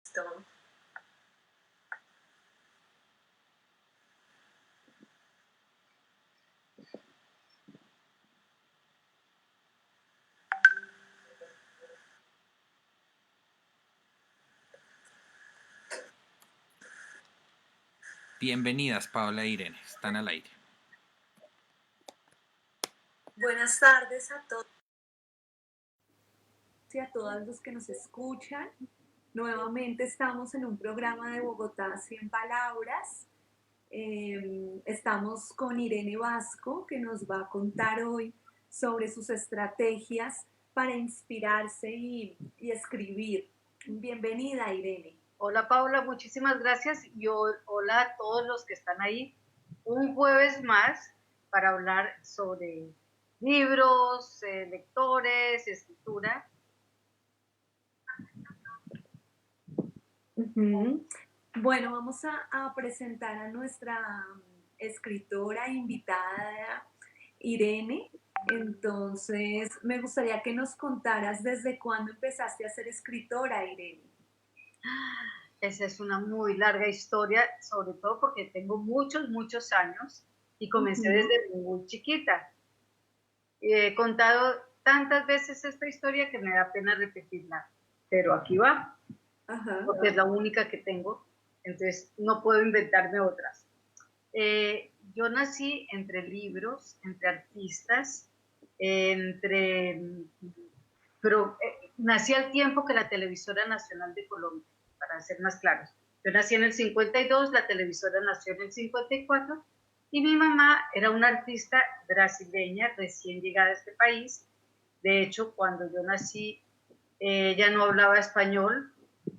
Listo. Bienvenidas, Paola e Irene, están al aire. Buenas tardes a todos y a todas los que nos escuchan. Nuevamente estamos en un programa de Bogotá 100 Palabras. Estamos con Irene Vasco, que nos va a contar hoy sobre sus estrategias para inspirarse y escribir. Bienvenida, Irene. Hola Paula, muchísimas gracias y hola a todos los que están ahí. Un jueves más para hablar sobre libros, lectores, escritura. Bueno, vamos a presentar a nuestra escritora invitada, Irene. Entonces, me gustaría que nos contaras desde cuándo empezaste a ser escritora, Irene. Esa es una muy larga historia, sobre todo porque tengo muchos años y comencé desde muy chiquita. He contado tantas veces esta historia que me da pena repetirla, pero aquí va, porque es la única que tengo, entonces no puedo inventarme otras. Yo nací entre libros, entre artistas, pero nací al tiempo que la Televisora Nacional de Colombia, para ser más claros. Yo nací en el 52, la televisora nació en el 54 y mi mamá era una artista brasileña recién llegada a este país. De hecho, cuando yo nací, ella no hablaba español,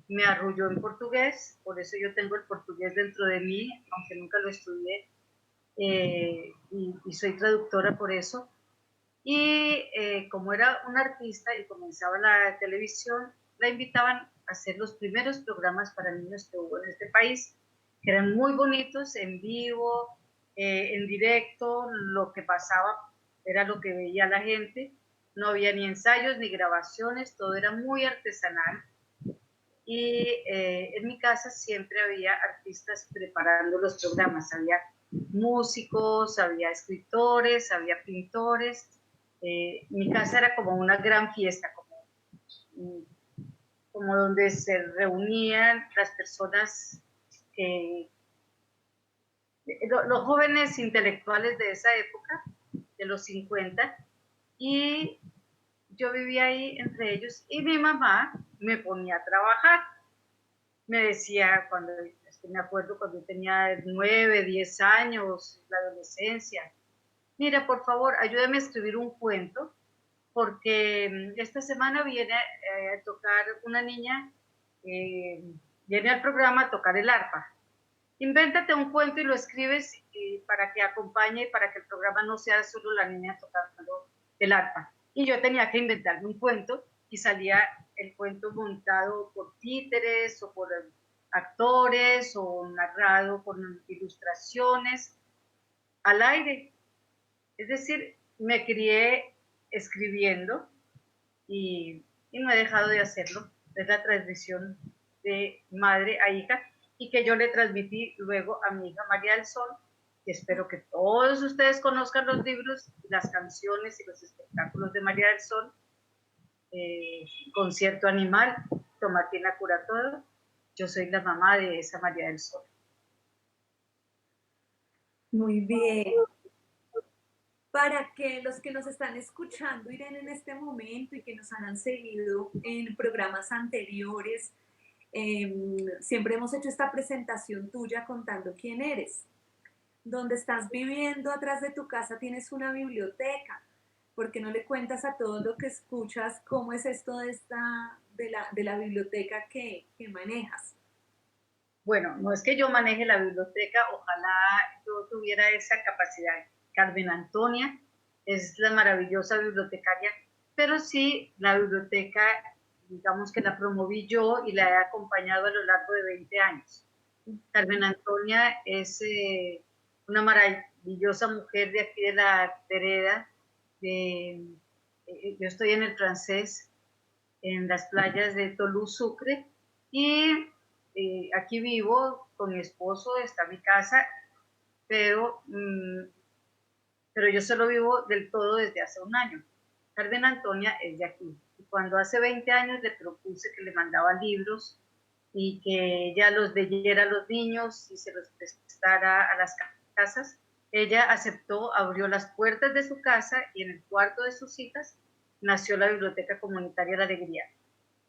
me arrulló en portugués, por eso yo tengo el portugués dentro de mí, aunque nunca lo estudié, y soy traductora por eso. Y como era una artista y comenzaba la televisión, la invitaban a hacer los primeros programas para niños que hubo en este país, que eran muy bonitos, en vivo, en directo, lo que pasaba era lo que veía la gente, no había ni ensayos ni grabaciones, todo era muy artesanal. Y en mi casa siempre había artistas preparando los programas, había músicos, había escritores, había pintores. Mi casa era como una gran fiesta, como donde se reunían las personas, los jóvenes intelectuales de esa época, de los 50, y yo vivía ahí entre ellos y mi mamá me ponía a trabajar. Me decía, me acuerdo cuando yo tenía 9, 10 años, la adolescencia, mira, por favor, ayúdame a escribir un cuento, porque esta semana viene a tocar una niña, viene al programa a tocar el arpa. Invéntate un cuento y lo escribes para que acompañe, para que el programa no sea solo la niña tocando el arpa. Y yo tenía que inventarme un cuento y salía el cuento montado por títeres o por actores o narrado con ilustraciones al aire. Es decir, me crié escribiendo y no he dejado de hacerlo. Es la transmisión de madre a hija y que yo le transmití luego a mi hija María del Sol, y espero que todos ustedes conozcan los libros, las canciones y los espectáculos de María del Sol, Concierto Animal, Tomatina cura todo. Yo soy la mamá de esa María del Sol. Muy bien. Para que los que nos están escuchando, Irene, en este momento y que nos han seguido en programas anteriores, siempre hemos hecho esta presentación tuya contando quién eres. Donde estás viviendo, atrás de tu casa, tienes una biblioteca. ¿Por qué no le cuentas a todos lo que escuchas cómo es esto de la biblioteca que manejas? Bueno, no es que yo maneje la biblioteca, ojalá yo tuviera esa capacidad. Carmen Antonia es la maravillosa bibliotecaria, pero sí la biblioteca, digamos que la promoví yo y la he acompañado a lo largo de 20 años. Carmen Antonia es una maravillosa mujer de aquí de la vereda. Yo estoy en el Francés, en las playas de Tolú, Sucre, y aquí vivo con mi esposo, está mi casa, pero, pero yo solo vivo del todo desde hace un año. Carmen Antonia es de aquí. Y cuando hace 20 años le propuse que le mandaba libros y que ella los leyera a los niños y se los prestara a las casas, ella aceptó, abrió las puertas de su casa y en el cuarto de sus hijas nació la Biblioteca Comunitaria La Alegría.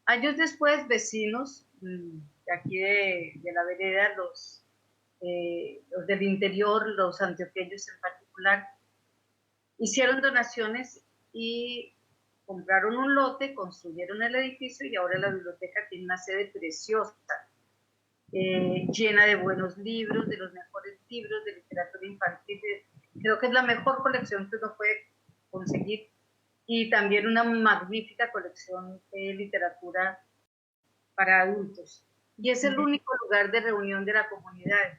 Años después, vecinos de aquí de la vereda, los del interior, los antioqueños en particular, hicieron donaciones y compraron un lote, construyeron el edificio y ahora la biblioteca tiene una sede preciosa, llena de buenos libros, de los mejores libros de literatura infantil. Creo que es la mejor colección que uno puede conseguir y también una magnífica colección de literatura para adultos. Y es el único lugar de reunión de la comunidad,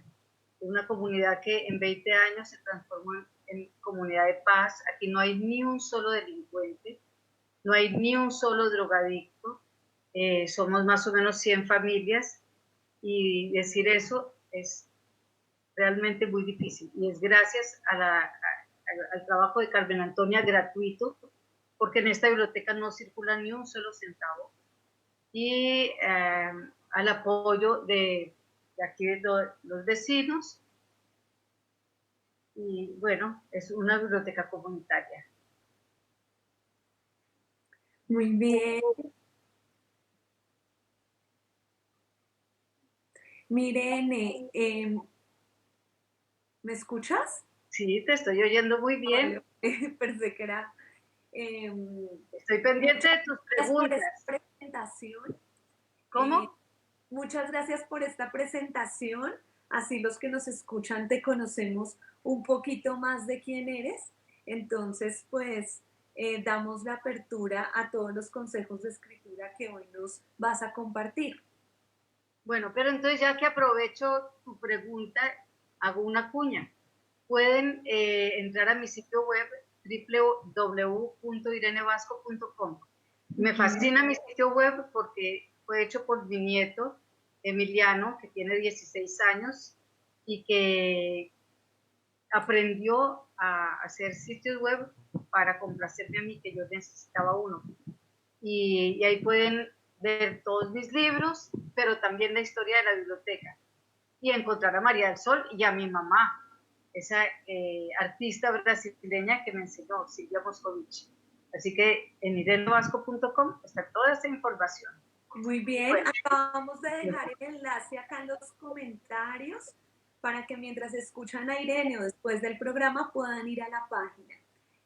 una comunidad que en 20 años se transformó en comunidad de paz. Aquí no hay ni un solo delincuente, no hay ni un solo drogadicto, somos más o menos 100 familias y decir eso es realmente muy difícil y es gracias al trabajo de Carmen Antonia gratuito, porque en esta biblioteca no circula ni un solo centavo, y al apoyo de aquí de los vecinos. Y bueno, es una biblioteca comunitaria. Muy bien. Mirene, ¿me escuchas? Sí, te estoy oyendo muy bien. Pensé que era... Estoy pendiente de tus preguntas. Por esta presentación. ¿Cómo? Muchas gracias por esta presentación. Así los que nos escuchan te conocemos un poquito más de quién eres. Entonces, pues, damos la apertura a todos los consejos de escritura que hoy nos vas a compartir. Bueno, pero entonces ya que aprovecho tu pregunta, hago una cuña. Pueden entrar a mi sitio web www.irenevasco.com. Me fascina mi sitio web porque fue hecho por mi nieto Emiliano, que tiene 16 años y que aprendió a hacer sitios web para complacerme a mí, que yo necesitaba uno. Y ahí pueden ver todos mis libros, pero también la historia de la biblioteca. Y encontrar a María del Sol y a mi mamá, esa artista brasileña que me enseñó, Silvia Moscovich. Así que en irenevasco.com está toda esa información. Muy bien, bueno, acabamos de dejar el enlace acá en los comentarios para que mientras escuchan a Irene o después del programa puedan ir a la página.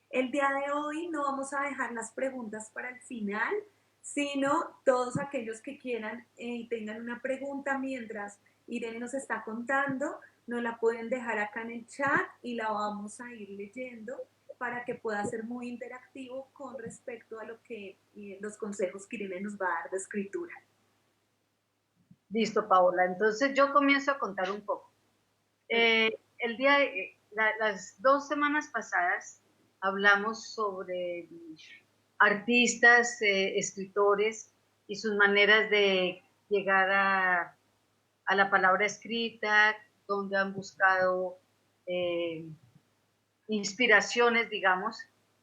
El día de hoy no vamos a dejar las preguntas para el final, sino todos aquellos que quieran y tengan una pregunta mientras Irene nos está contando, nos la pueden dejar acá en el chat y la vamos a ir leyendo para que pueda ser muy interactivo con respecto a lo que los consejos que Irene nos va a dar de escritura. Listo, Paola. Entonces yo comienzo a contar un poco. El día las 2 semanas pasadas hablamos sobre artistas, escritores y sus maneras de llegar a la palabra escrita, donde han buscado inspiraciones, digamos.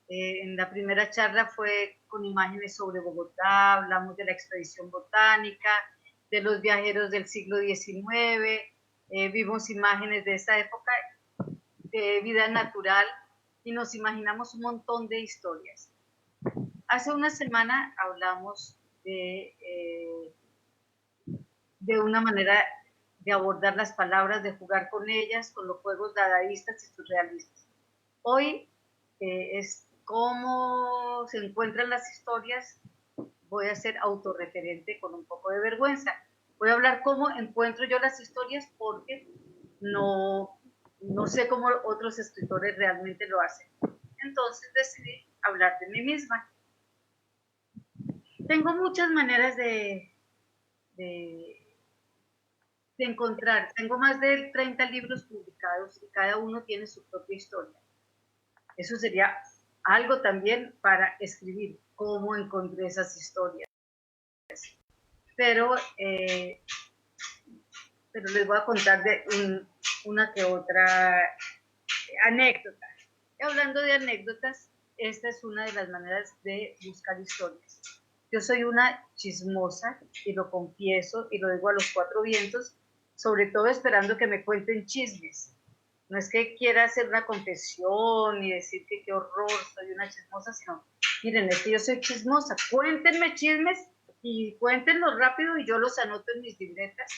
En la primera charla fue con imágenes sobre Bogotá, hablamos de la expedición botánica, de los viajeros del siglo XIX, vimos imágenes de esa época de vida natural y nos imaginamos un montón de historias. Hace una semana hablamos de una manera de abordar las palabras, de jugar con ellas, con los juegos dadaístas y surrealistas. Hoy es cómo se encuentran las historias. Voy a ser autorreferente con un poco de vergüenza. Voy a hablar cómo encuentro yo las historias porque no sé cómo otros escritores realmente lo hacen. Entonces decidí hablar de mí misma. Tengo muchas maneras de encontrar. Tengo más de 30 libros publicados y cada uno tiene su propia historia. Eso sería algo también para escribir, cómo encontré esas historias. Pero pero les voy a contar una que otra anécdota. Y hablando de anécdotas, esta es una de las maneras de buscar historias. Yo soy una chismosa, y lo confieso, y lo digo a los cuatro vientos, sobre todo esperando que me cuenten chismes. No es que quiera hacer una confesión y decir que qué horror, soy una chismosa, sino, miren, es que yo soy chismosa, cuéntenme chismes y cuéntenlos rápido y yo los anoto en mis libretas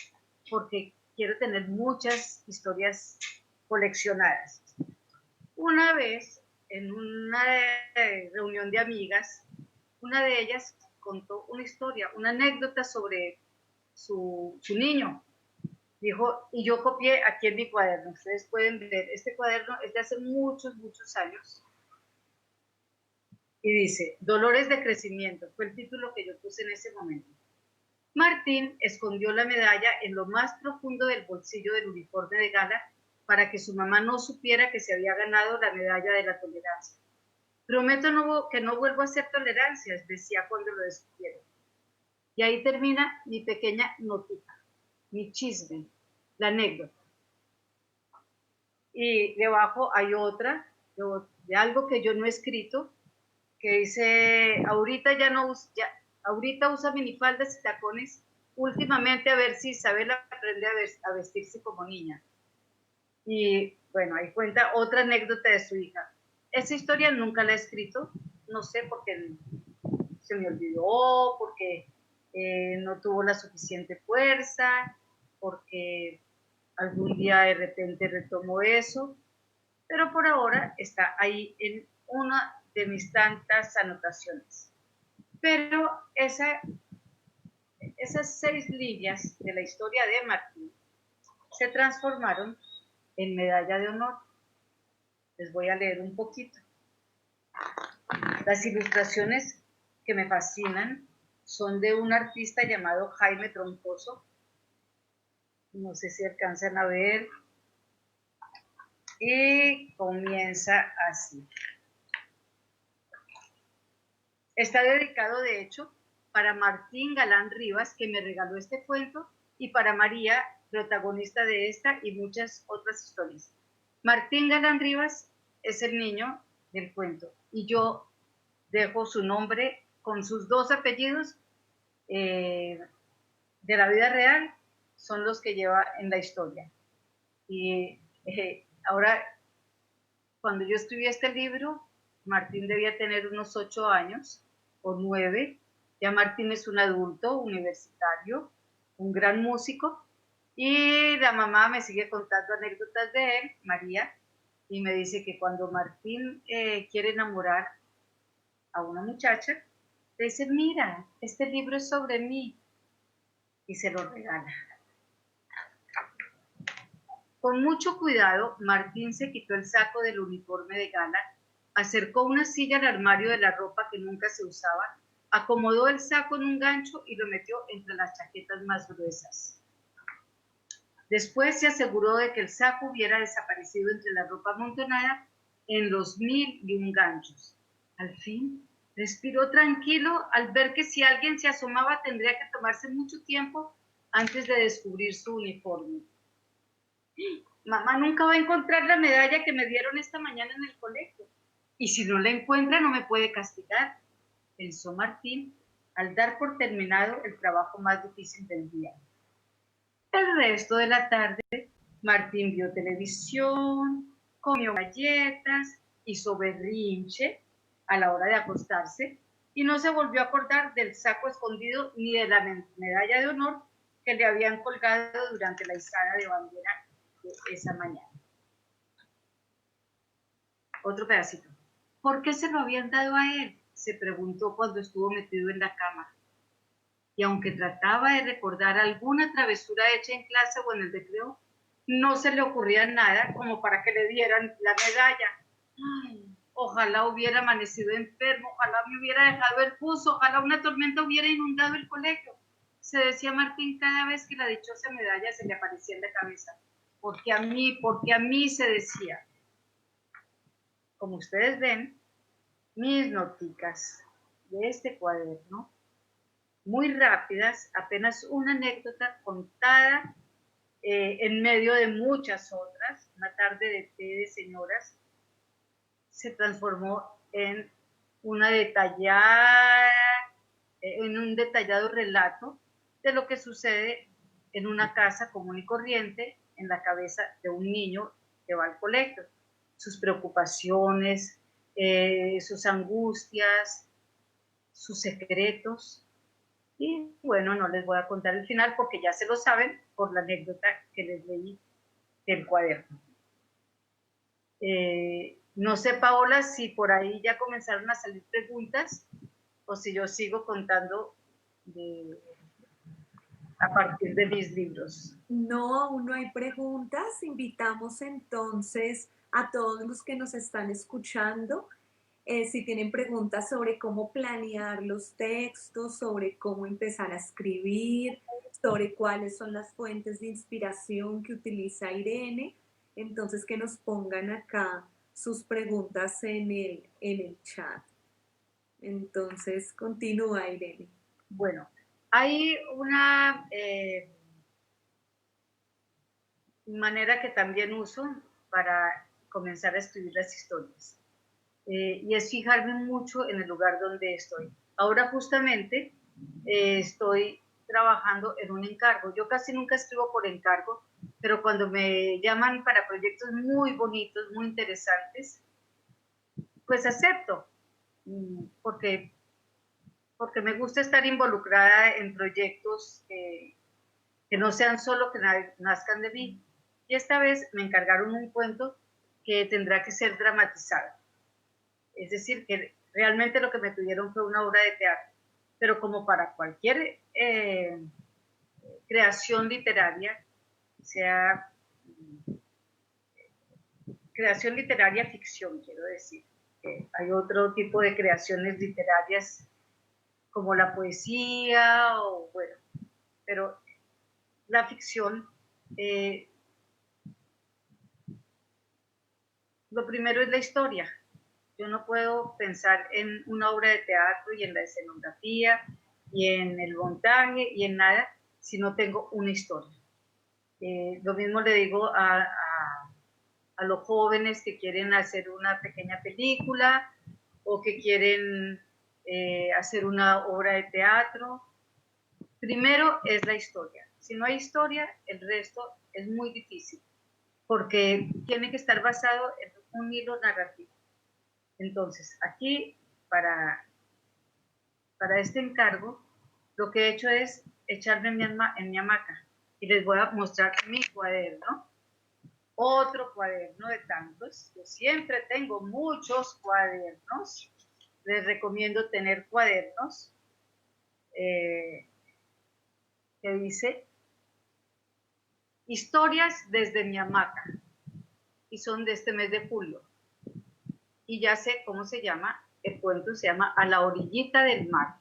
porque quiero tener muchas historias coleccionadas. Una vez, en una reunión de amigas, una de ellas contó una historia, una anécdota sobre su niño. Dijo, y yo copié aquí en mi cuaderno. Ustedes pueden ver, este cuaderno es de hace muchos, muchos años. Y dice, Dolores de crecimiento, fue el título que yo puse en ese momento. Martín escondió la medalla en lo más profundo del bolsillo del uniforme de gala para que su mamá no supiera que se había ganado la medalla de la tolerancia. Prometo que no vuelvo a hacer tolerancias, decía cuando lo descubrieron. Y ahí termina mi pequeña notita, mi chisme, la anécdota. Y debajo hay otra, de algo que yo no he escrito, que dice, ahorita usa minifaldas y tacones, últimamente a ver si Isabel aprende a vestirse como niña. Y bueno, ahí cuenta otra anécdota de su hija. Esa historia nunca la he escrito, no sé, porque se me olvidó, porque no tuvo la suficiente fuerza, porque algún día de repente retomo eso, pero por ahora está ahí en una de mis tantas anotaciones. Pero esas 6 líneas de la historia de Martín se transformaron en medalla de honor. Les voy a leer un poquito. Las ilustraciones que me fascinan son de un artista llamado Jaime Troncoso. No sé si alcanzan a ver. Y comienza así. Está dedicado, de hecho, para Martín Galán Rivas, que me regaló este cuento, y para María, protagonista de esta y muchas otras historias. Martín Galán Rivas es el niño del cuento, y yo dejo su nombre con sus 2 apellidos de la vida real, son los que lleva en la historia. Y ahora, cuando yo escribí este libro, Martín debía tener unos 8 años o 9. Ya Martín es un adulto universitario, un gran músico, y la mamá me sigue contando anécdotas de él, María, y me dice que cuando Martín quiere enamorar a una muchacha, le dice, mira, este libro es sobre mí, y se lo regala. Con mucho cuidado, Martín se quitó el saco del uniforme de gala, acercó una silla al armario de la ropa que nunca se usaba, acomodó el saco en un gancho y lo metió entre las chaquetas más gruesas. Después se aseguró de que el saco hubiera desaparecido entre la ropa amontonada en los 1001 ganchos. Al fin, respiró tranquilo al ver que si alguien se asomaba tendría que tomarse mucho tiempo antes de descubrir su uniforme. Mamá nunca va a encontrar la medalla que me dieron esta mañana en el colegio. Y si no la encuentra, no me puede castigar, pensó Martín al dar por terminado el trabajo más difícil del día. El resto de la tarde, Martín vio televisión, comió galletas, hizo berrinche a la hora de acostarse y no se volvió a acordar del saco escondido ni de la medalla de honor que le habían colgado durante la izada de bandera de esa mañana. Otro pedacito. ¿Por qué se lo habían dado a él?, se preguntó cuando estuvo metido en la cama. Y aunque trataba de recordar alguna travesura hecha en clase o en el recreo, no se le ocurría nada como para que le dieran la medalla. Ay, ojalá hubiera amanecido enfermo, ojalá me hubiera dejado el pus, ojalá una tormenta hubiera inundado el colegio, se decía Martín cada vez que la dichosa medalla se le aparecía en la cabeza. Porque a mí, se decía. Como ustedes ven, mis noticas de este cuaderno, muy rápidas, apenas una anécdota contada en medio de muchas otras, una tarde de té de señoras, se transformó en una detallada, en un detallado relato de lo que sucede en una casa común y corriente en la cabeza de un niño que va al colegio. Sus preocupaciones, sus angustias, sus secretos. Y bueno, no les voy a contar el final porque ya se lo saben por la anécdota que les leí del cuaderno. No sé, Paola, si por ahí ya comenzaron a salir preguntas o si yo sigo contando a partir de mis libros. No, aún no hay preguntas. Invitamos entonces a todos los que nos están escuchando, si tienen preguntas sobre cómo planear los textos, sobre cómo empezar a escribir, sobre cuáles son las fuentes de inspiración que utiliza Irene, entonces que nos pongan acá sus preguntas en el chat. Entonces, continúa, Irene. Bueno, hay una manera que también uso para comenzar a escribir las historias. Y es fijarme mucho en el lugar donde estoy. Ahora justamente estoy trabajando en un encargo. Yo casi nunca escribo por encargo, pero cuando me llaman para proyectos muy bonitos, muy interesantes, pues acepto, porque me gusta estar involucrada en proyectos que no sean solo que nazcan de mí. Y esta vez me encargaron un cuento que tendrá que ser dramatizado. Es decir, que realmente lo que me pidieron fue una obra de teatro. Pero como para cualquier creación literaria, sea creación literaria ficción, quiero decir. Hay otro tipo de creaciones literarias como la poesía, o bueno, pero la ficción, lo primero es la historia. Yo no puedo pensar en una obra de teatro y en la escenografía y en el montaje y en nada si no tengo una historia. Lo mismo le digo a los jóvenes que quieren hacer una pequeña película o que quieren hacer una obra de teatro. Primero es la historia. Si no hay historia, el resto es muy difícil, porque tiene que estar basado en un hilo narrativo. Entonces, aquí, para este encargo, lo que he hecho es echarme en mi hamaca y les voy a mostrar mi cuaderno. Otro cuaderno de tantos. Yo siempre tengo muchos cuadernos. Les recomiendo tener cuadernos que dice historias desde mi hamaca y son de este mes de julio. Y ya sé cómo se llama, el cuento se llama A la orillita del mar,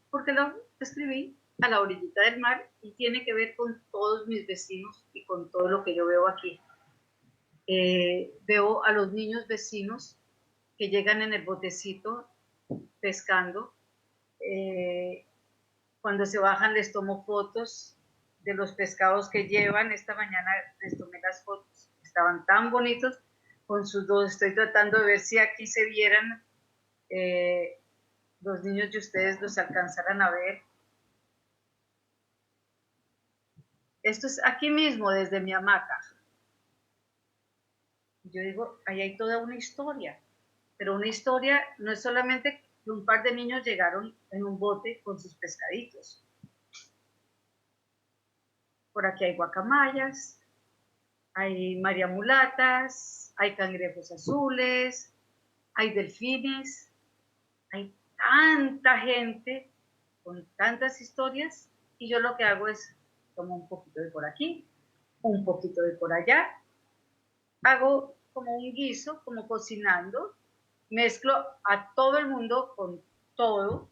porque lo escribí a la orillita del mar y tiene que ver con todos mis vecinos y con todo lo que yo veo aquí. Veo a los niños vecinos que llegan en el botecito pescando. Cuando se bajan les tomo fotos de los pescados que llevan. Esta mañana les tomé las fotos, estaban tan bonitos con sus dos. Estoy tratando de ver si aquí se vieran los niños de ustedes, los alcanzaran a ver. Esto es aquí mismo, desde mi hamaca. Yo digo, ahí hay toda una historia, pero una historia no es solamente que un par de niños llegaron en un bote con sus pescaditos. Por aquí hay guacamayas, hay mariamulatas, hay cangrejos azules, hay delfines, hay tanta gente con tantas historias y yo lo que hago es tomo un poquito de por aquí, un poquito de por allá, hago como un guiso, como cocinando, mezclo a todo el mundo con todo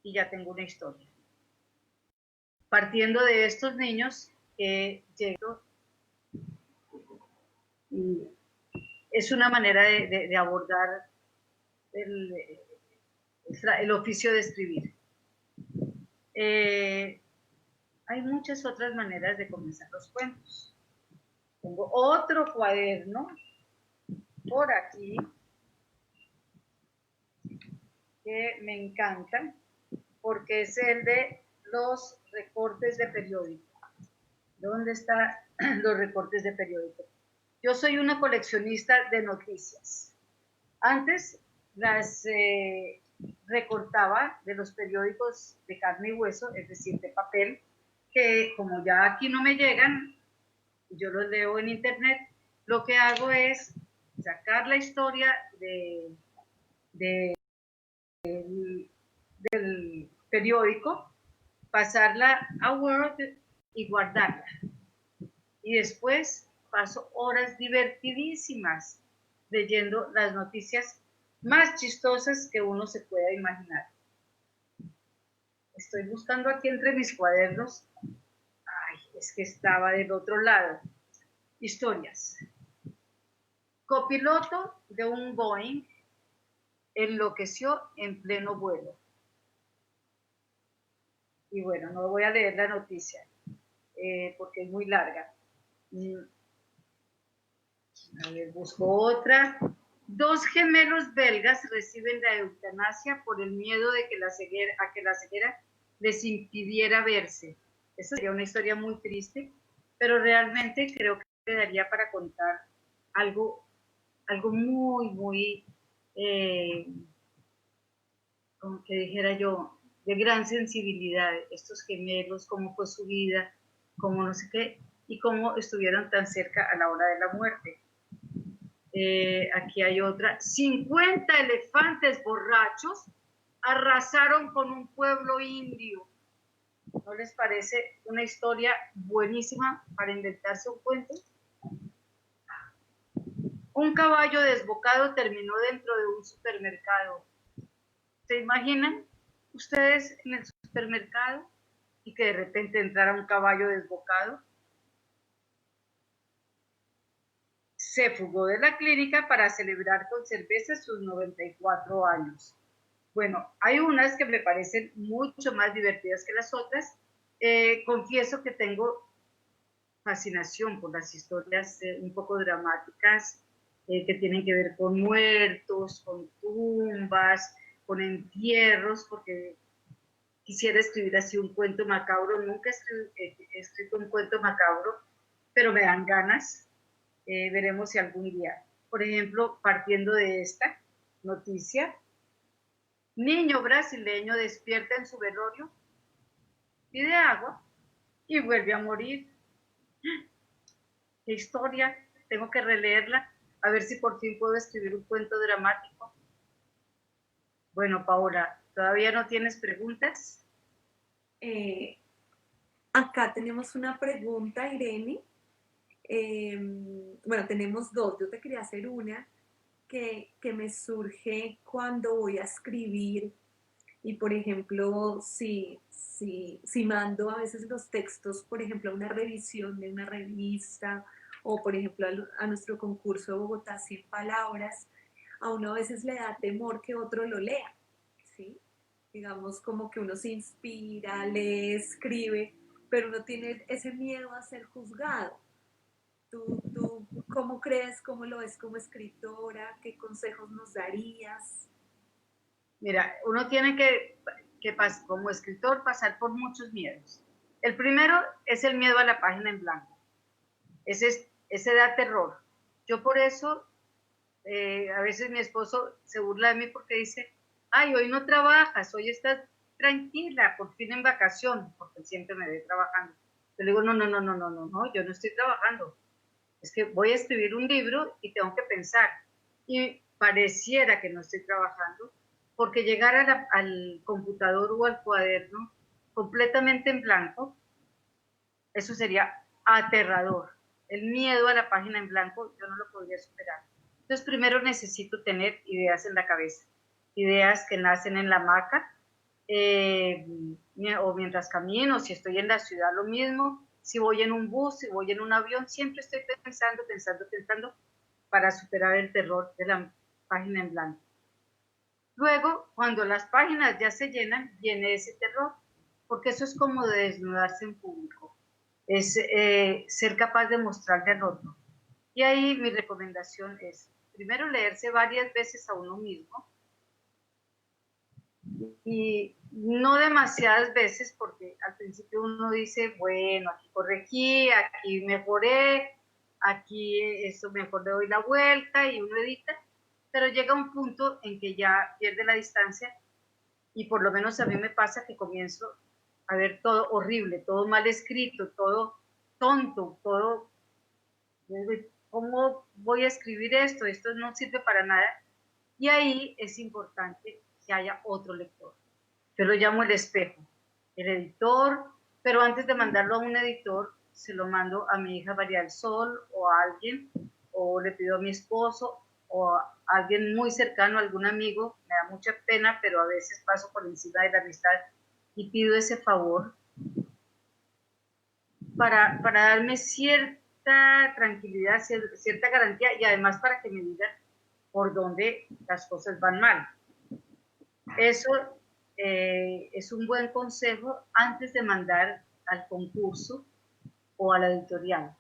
y ya tengo una historia. Partiendo de estos niños que llego, y es una manera de abordar el oficio de escribir. hay muchas otras maneras de comenzar los cuentos. Tengo otro cuaderno por aquí que me encanta porque es el de los recortes de periódico. ¿Dónde están los recortes de periódico? Yo soy una coleccionista de noticias. Antes las recortaba de los periódicos de carne y hueso, es decir, de papel, que como ya aquí no me llegan, yo los leo en internet, lo que hago es sacar la historia del periódico, pasarla a Word y guardarla. Y después paso horas divertidísimas leyendo las noticias más chistosas que uno se pueda imaginar. Estoy buscando aquí entre mis cuadernos. Ay, es que estaba del otro lado. Historias. Copiloto de un Boeing enloqueció en pleno vuelo. Y bueno, no voy a leer la noticia porque es muy larga. A ver, busco otra. 2 gemelos belgas reciben la eutanasia por el miedo de que la ceguera les impidiera verse. Esa sería una historia muy triste, pero realmente creo que daría para contar algo muy, como que dijera yo, de gran sensibilidad. Estos gemelos, cómo fue su vida, cómo no sé qué, y cómo estuvieron tan cerca a la hora de la muerte. Aquí hay otra. 50 elefantes borrachos arrasaron con un pueblo indio. ¿No les parece una historia buenísima para inventarse un cuento? Un caballo desbocado terminó dentro de un supermercado. ¿Se imaginan ustedes en el supermercado y que de repente entrara un caballo desbocado? Se fugó de la clínica para celebrar con cerveza sus 94 años. Bueno, hay unas que me parecen mucho más divertidas que las otras. Confieso que tengo fascinación por las historias un poco dramáticas que tienen que ver con muertos, con tumbas, con entierros, porque quisiera escribir así un cuento macabro. Nunca he escrito un cuento macabro, pero me dan ganas. Veremos si algún día. Por ejemplo, partiendo de esta noticia, niño brasileño despierta en su velorio, pide agua y vuelve a morir. ¿Qué historia? Tengo que releerla, a ver si por fin puedo escribir un cuento dramático. Bueno, Paola, ¿todavía no tienes preguntas? Acá tenemos una pregunta, Irene. Bueno, tenemos dos. Yo te quería hacer una que me surge cuando voy a escribir y, por ejemplo, si mando a veces los textos, por ejemplo, a una revisión de una revista o, por ejemplo, a nuestro concurso de Bogotá 100 palabras, a uno a veces le da temor que otro lo lea, ¿sí? Digamos, como que uno se inspira, lee, escribe, pero uno tiene ese miedo a ser juzgado. ¿Tú cómo crees, cómo lo ves como escritora? ¿Qué consejos nos darías? Mira, uno tiene que como escritor, pasar por muchos miedos. El primero es el miedo a la página en blanco. Ese da terror. Yo por eso, a veces mi esposo se burla de mí porque dice, ay, hoy no trabajas, hoy estás tranquila, por fin en vacación, porque siempre me ve trabajando. Yo le digo, no, yo no estoy trabajando. Es que voy a escribir un libro y tengo que pensar. Y pareciera que no estoy trabajando, porque llegar al computador o al cuaderno completamente en blanco, eso sería aterrador. El miedo a la página en blanco yo no lo podría superar. Entonces primero necesito tener ideas en la cabeza, ideas que nacen en la hamaca, o mientras camino, si estoy en la ciudad lo mismo, si voy en un bus, si voy en un avión, siempre estoy pensando para superar el terror de la página en blanco. Luego, cuando las páginas ya se llenan, viene ese terror, porque eso es como de desnudarse en público, es ser capaz de mostrarle al otro. Y ahí mi recomendación es, primero, leerse varias veces a uno mismo, y no demasiadas veces, porque al principio uno dice, bueno, aquí corregí, aquí mejoré, aquí esto mejor le doy la vuelta y uno edita, pero llega un punto en que ya pierde la distancia y por lo menos a mí me pasa que comienzo a ver todo horrible, todo mal escrito, todo tonto, todo, ¿cómo voy a escribir esto? Esto no sirve para nada. Y ahí es importante que haya otro lector. Yo lo llamo el espejo, el editor, pero antes de mandarlo a un editor, se lo mando a mi hija María del Sol o a alguien, o le pido a mi esposo o a alguien muy cercano, algún amigo. Me da mucha pena, pero a veces paso por encima de la amistad y pido ese favor para darme cierta tranquilidad, cierta garantía y además para que me digan por dónde las cosas van mal. Eso es un buen consejo antes de mandar al concurso o a la editorial.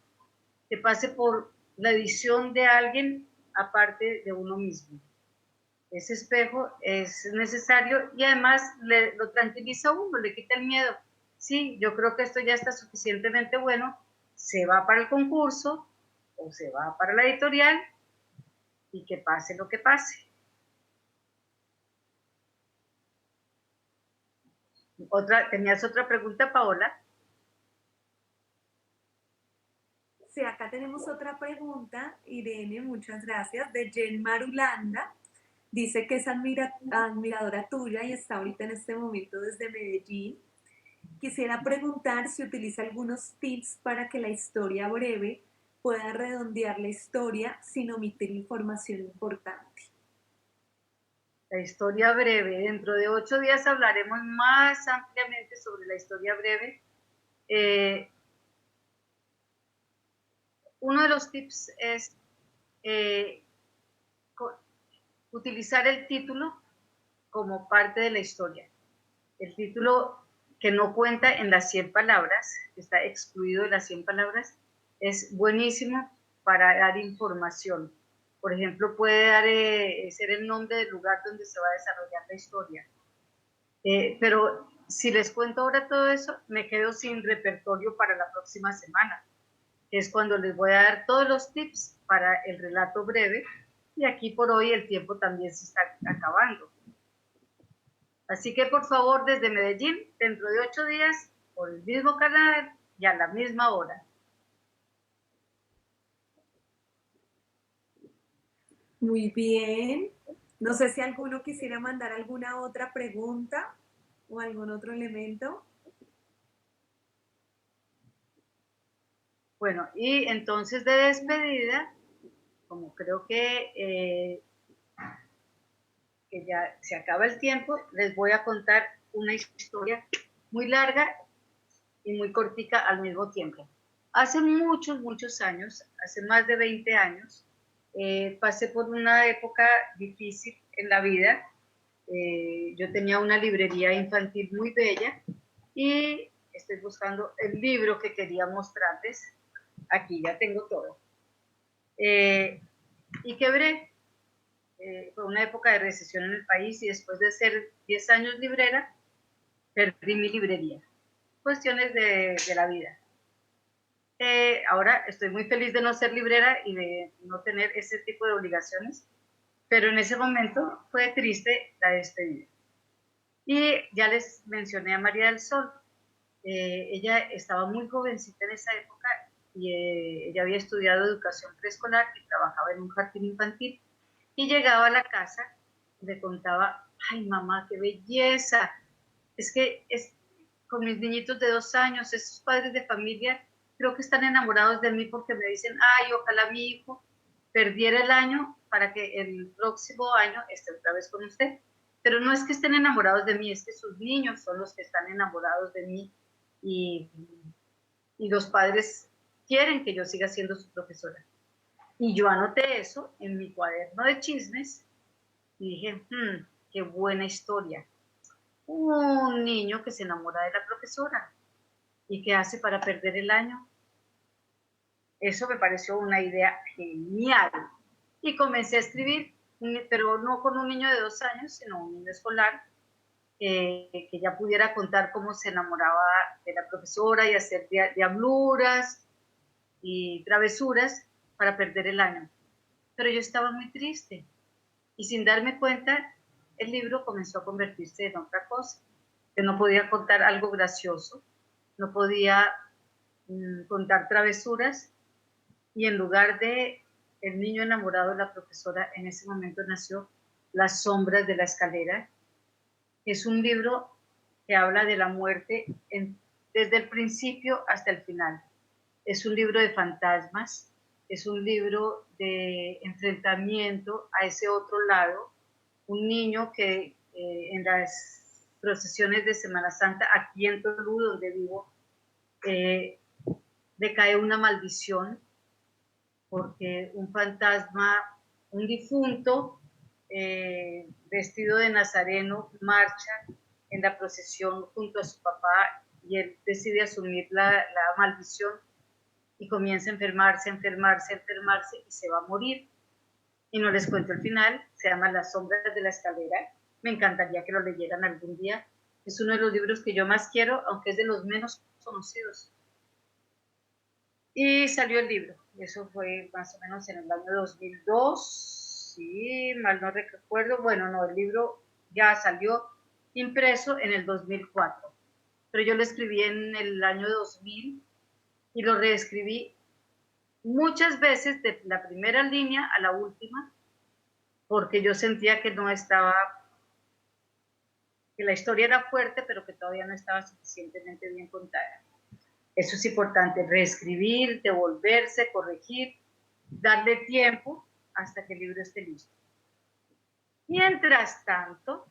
Que pase por la edición de alguien aparte de uno mismo. Ese espejo es necesario y además lo tranquiliza a uno, le quita el miedo. Sí, yo creo que esto ya está suficientemente bueno, se va para el concurso o se va para la editorial y que pase lo que pase. ¿Tenías otra pregunta, Paola? Sí, acá tenemos otra pregunta, Irene, muchas gracias, de Jen Marulanda. Dice que es admiradora tuya y está ahorita en este momento desde Medellín. Quisiera preguntar si utiliza algunos tips para que la historia breve pueda redondear la historia sin omitir información importante. La historia breve. Dentro de 8 días hablaremos más ampliamente sobre la historia breve. Uno de los tips es utilizar el título como parte de la historia. El título que no cuenta en las 100 palabras, que está excluido de las 100 palabras, es buenísimo para dar información. Por ejemplo, puede ser el nombre del lugar donde se va a desarrollar la historia. Pero si les cuento ahora todo eso, me quedo sin repertorio para la próxima semana, que es cuando les voy a dar todos los tips para el relato breve, y aquí por hoy el tiempo también se está acabando. Así que por favor, desde Medellín, dentro de 8 días, por el mismo canal y a la misma hora. Muy bien. No sé si alguno quisiera mandar alguna otra pregunta o algún otro elemento. Bueno, y entonces de despedida, como creo que ya se acaba el tiempo, les voy a contar una historia muy larga y muy cortica al mismo tiempo. Hace muchos, muchos años, hace más de 20 años, pasé por una época difícil en la vida. Yo tenía una librería infantil muy bella y estoy buscando el libro que quería mostrarles. Aquí ya tengo todo. Y quebré. Fue una época de recesión en el país y después de ser 10 años librera, perdí mi librería. Cuestiones de la vida. Ahora estoy muy feliz de no ser librera y de no tener ese tipo de obligaciones, pero en ese momento fue triste la despedida. Y ya les mencioné a María del Sol. Ella estaba muy jovencita en esa época y ella había estudiado educación preescolar y trabajaba en un jardín infantil y llegaba a la casa y le contaba, ay mamá, qué belleza, es que con mis niñitos de 2 años, esos padres de familia creo que están enamorados de mí porque me dicen, ay, ojalá mi hijo perdiera el año para que el próximo año esté otra vez con usted. Pero no es que estén enamorados de mí, es que sus niños son los que están enamorados de mí y los padres quieren que yo siga siendo su profesora. Y yo anoté eso en mi cuaderno de chismes y dije, qué buena historia. un niño que se enamora de la profesora. ¿Y qué hace para perder el año? Eso me pareció una idea genial. Y comencé a escribir, pero no con un niño de 2 años, sino un niño escolar, que ya pudiera contar cómo se enamoraba de la profesora y hacer diabluras y travesuras para perder el año. Pero yo estaba muy triste y sin darme cuenta el libro comenzó a convertirse en otra cosa. Que no podía contar algo gracioso, no podía contar travesuras, y en lugar de el niño enamorado de la profesora, en ese momento nació Las sombras de la escalera. Es un libro que habla de la muerte desde el principio hasta el final. Es un libro de fantasmas, es un libro de enfrentamiento a ese otro lado. Un niño que en las procesiones de Semana Santa, aquí en Tolú, donde vivo, le cae una maldición porque un fantasma, un difunto vestido de nazareno marcha en la procesión junto a su papá y él decide asumir la maldición y comienza a enfermarse y se va a morir. Y no les cuento el final, se llama Las sombras de la escalera. Me encantaría que lo leyeran algún día. Es uno de los libros que yo más quiero, aunque es de los menos conocidos. Y salió el libro, eso fue más o menos en el año 2002, sí, mal no recuerdo, bueno, no, el libro ya salió impreso en el 2004, pero yo lo escribí en el año 2000 y lo reescribí muchas veces de la primera línea a la última, porque yo sentía que no estaba, que la historia era fuerte, pero que todavía no estaba suficientemente bien contada. Eso es importante, reescribir, devolverse, corregir, darle tiempo hasta que el libro esté listo. Mientras tanto,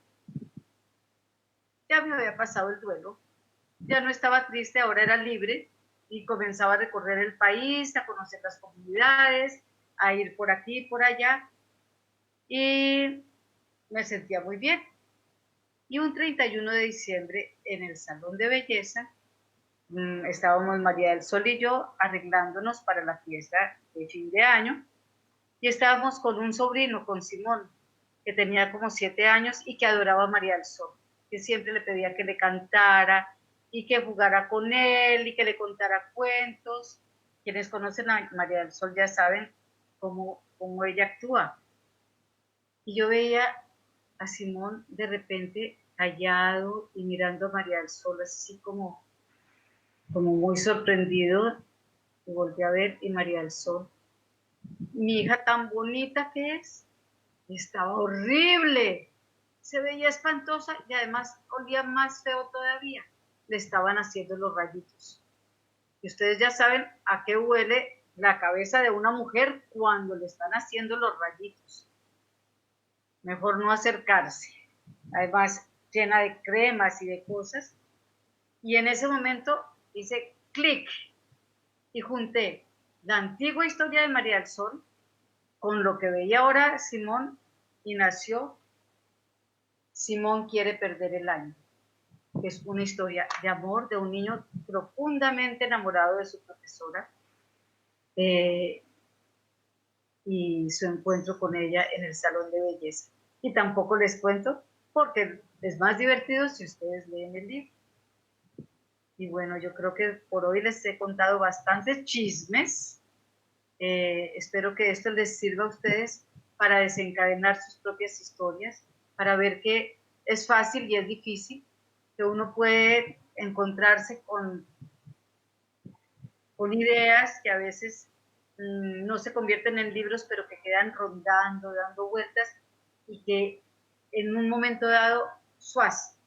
ya me había pasado el duelo, ya no estaba triste, ahora era libre y comenzaba a recorrer el país, a conocer las comunidades, a ir por aquí y por allá y me sentía muy bien. Y un 31 de diciembre en el salón de belleza estábamos María del Sol y yo arreglándonos para la fiesta de fin de año y estábamos con un sobrino, con Simón, que tenía como 7 años y que adoraba a María del Sol, que siempre le pedía que le cantara y que jugara con él y que le contara cuentos. Quienes conocen a María del Sol ya saben cómo ella actúa. Y yo veía a Simón de repente callado y mirando a María del Sol así como muy sorprendido, y volví a ver y María del Sol, mi hija tan bonita que es, estaba horrible, se veía espantosa y además olía más feo todavía, le estaban haciendo los rayitos. Y ustedes ya saben a qué huele la cabeza de una mujer cuando le están haciendo los rayitos. Mejor no acercarse, además llena de cremas y de cosas. Y en ese momento hice clic y junté la antigua historia de María del Sol con lo que veía ahora Simón y nació Simón quiere perder el año, que es una historia de amor de un niño profundamente enamorado de su profesora y su encuentro con ella en el salón de belleza. Y tampoco les cuento porque es más divertido si ustedes leen el libro. Y bueno, yo creo que por hoy les he contado bastantes chismes. Espero que esto les sirva a ustedes para desencadenar sus propias historias, para ver que es fácil y es difícil, que uno puede encontrarse con ideas que a veces no se convierten en libros, pero que quedan rondando, dando vueltas y que en un momento dado, suaz,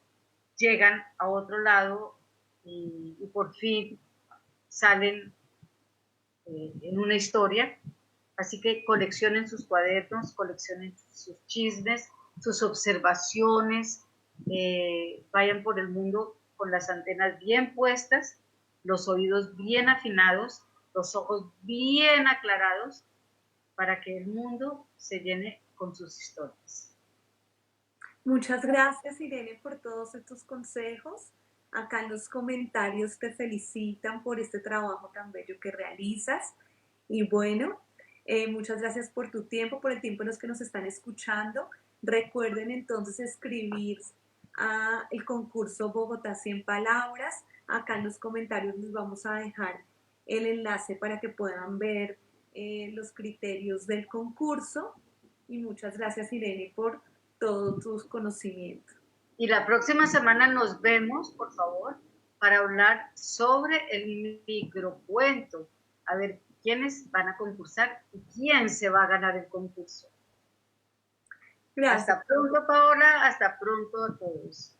llegan a otro lado y por fin salen en una historia. Así que coleccionen sus cuadernos, coleccionen sus chismes, sus observaciones, vayan por el mundo con las antenas bien puestas, los oídos bien afinados, los ojos bien aclarados, para que el mundo se llene con sus historias. Muchas gracias, Irene, por todos estos consejos. Acá en los comentarios te felicitan por este trabajo tan bello que realizas. Y bueno, muchas gracias por tu tiempo, por el tiempo en los que nos están escuchando. Recuerden entonces escribir a el concurso Bogotá 100 palabras. Acá en los comentarios les vamos a dejar el enlace para que puedan ver los criterios del concurso. Y muchas gracias, Irene, por todos tus conocimientos. Y la próxima semana nos vemos, por favor, para hablar sobre el microcuento. A ver quiénes van a concursar y quién se va a ganar el concurso. Gracias. Hasta pronto, Paola. Hasta pronto a todos.